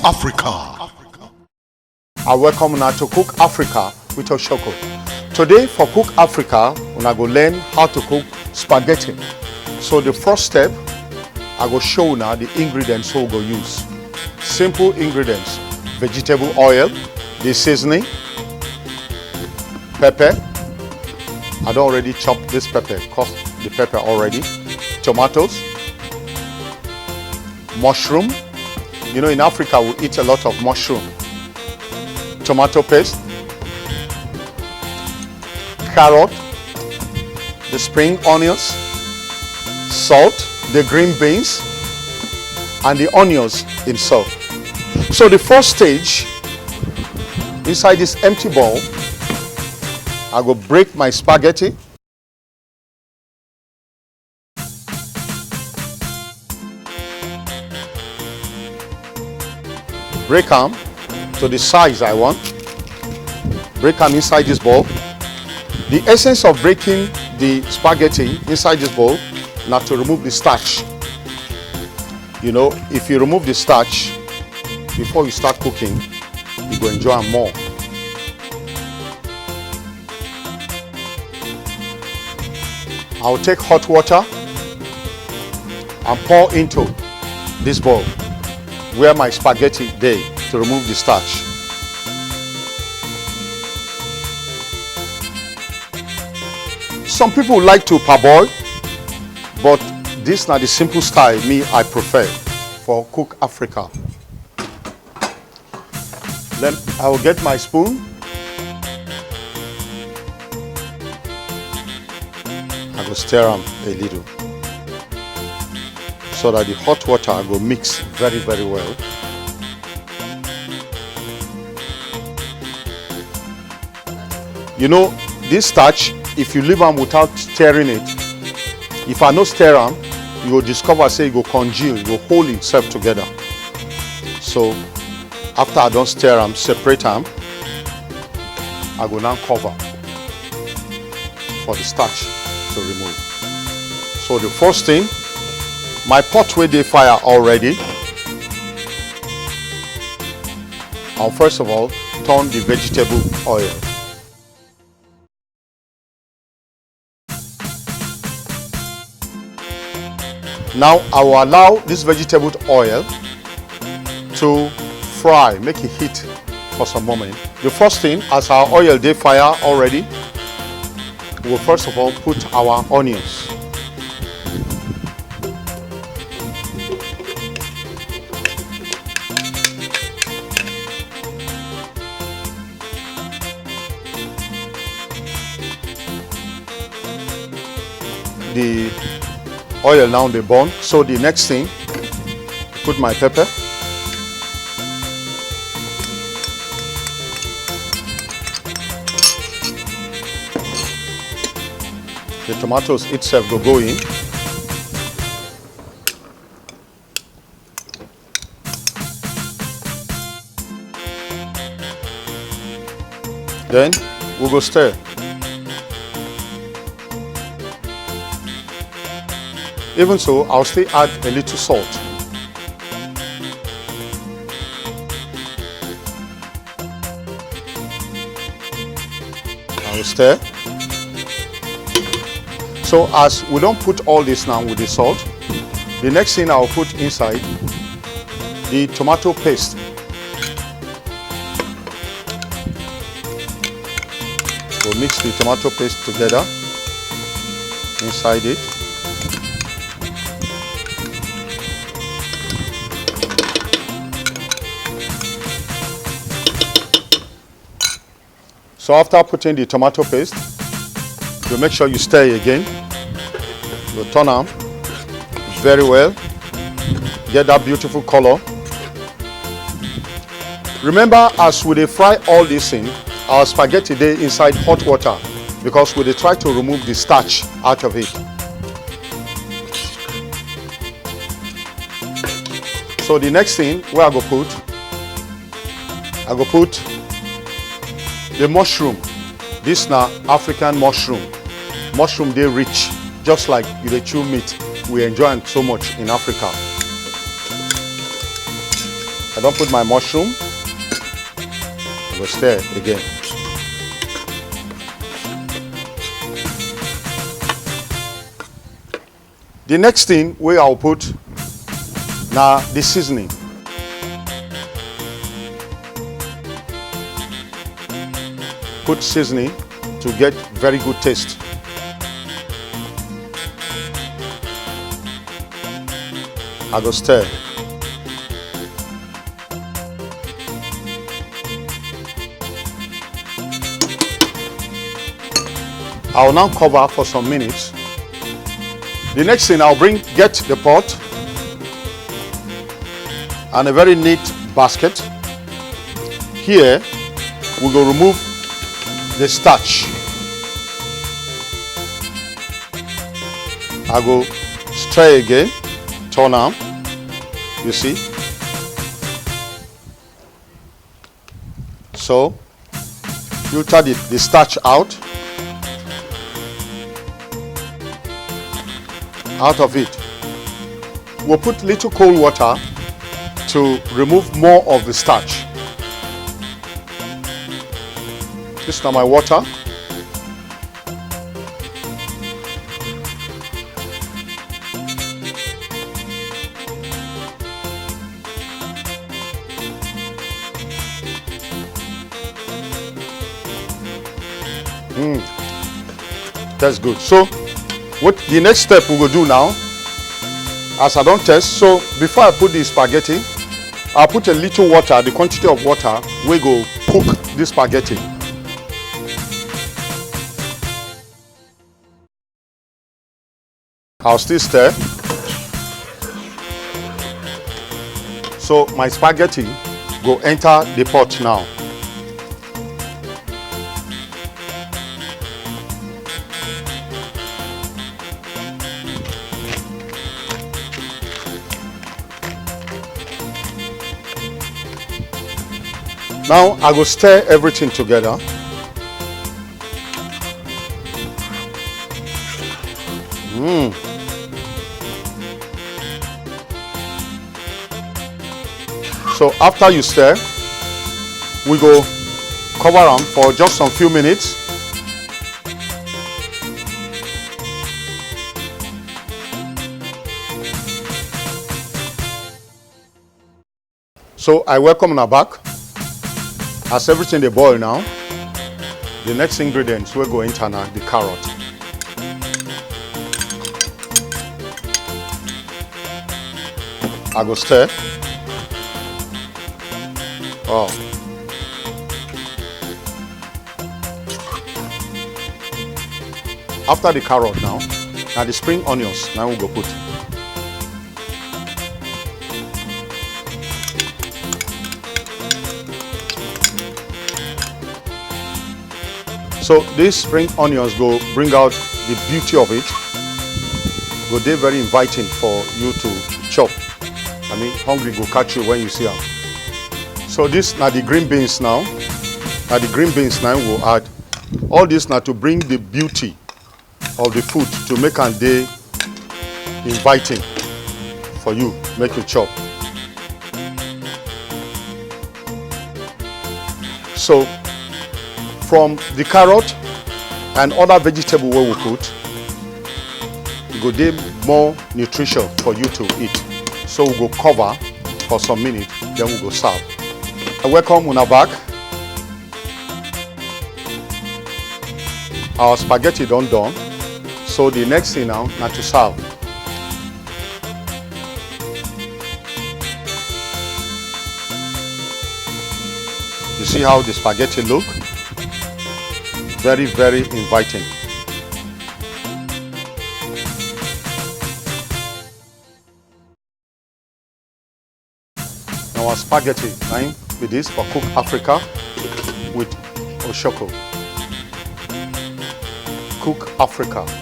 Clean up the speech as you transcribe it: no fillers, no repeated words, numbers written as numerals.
Africa. I welcome you to Cook Africa with Oshoko. Today for Cook Africa, we go learn how to cook spaghetti. So the first step, I go show you now the ingredients we go use. Simple ingredients: vegetable oil, the seasoning, pepper. I don't already chop this pepper, cut the pepper already. Tomatoes, mushroom. You know, in Africa we eat a lot of mushroom. Tomato paste, carrot, the spring onions, salt, the green beans, and the onions in salt. So the first stage, inside this empty bowl, I go break my spaghetti. Break them to the size I want. Break them inside this bowl. The essence of breaking the spaghetti inside this bowl, not to remove the starch. You know, if you remove the starch before you start cooking, you go enjoy them more. I'll take hot water and pour into this bowl where my spaghetti dey to remove the starch. Some people like to parboil, but this is not the simple style I prefer for Cook Africa. Then I will get my spoon. I will stir them a little so that the hot water will mix very, very well. You know, this starch, if you leave them without stirring it, if I no stir them, you will discover, say, it will congeal, it will hold itself together. So, after I don't stir them, separate them, I will now cover for the starch to remove. So the first thing, my pot where they fire already. I'll first of all turn the vegetable oil. Now I will allow this vegetable oil to fry, make it heat for some moment. The first thing, as our oil they fire already, we will first of all put our onions. The oil now they burn. So the next thing, put my pepper. The tomatoes itself will go in. Then we go stir. Even so, I'll still add a little salt. I will stir. So as we don't put all this now with the salt, the next thing I'll put inside the tomato paste. We'll mix the tomato paste together inside it. So after putting the tomato paste, you make sure you stir again. You turn them very well. Get that beautiful color. Remember, as we fry all this in, our spaghetti dey inside hot water because we try to remove the starch out of it. So the next thing where I go put the mushroom. This now African mushroom. Mushroom they rich, just like you dey chew meat. We enjoy it so much in Africa. I don't put my mushroom. I go stir again. The next thing where I'll put now the seasoning. Put seasoning to get very good taste. I go stir. I will now cover for some minutes. The next thing I'll get the pot and a very neat basket. Here we will remove the starch. I go stir again, turn on, you see. So filter the starch out of it. We'll put little cold water to remove more of the starch. This is now my water. That's good. So what the next step we will do now, as I don't test, so before I put the spaghetti, I'll put a little water, the quantity of water we go cook this spaghetti. I'll still stir. So my spaghetti go enter the pot now. Now I go stir everything together. So after you stir, we go cover them for just some few minutes. So I welcome you back. As everything they boil now, the next ingredients will go into now the carrot. I go stir. Oh. After the carrot now the spring onions now we go put. So these spring onions go bring out the beauty of it. Go they very inviting for you to chop. I mean, hungry go catch you when you see them. So this now the green beans now. Now the green beans now we'll add. All this now to bring the beauty of the food to make a day inviting for you, make you chop. So from the carrot and other vegetable we will put, it go dey more nutrition for you to eat. So we go cover for some minutes, then we go serve. Welcome una back. Our spaghetti done. So the next thing now to serve. You see how the spaghetti look? Very, very inviting. Now our spaghetti time with this for Cook Africa with Oshoko. Cook Africa.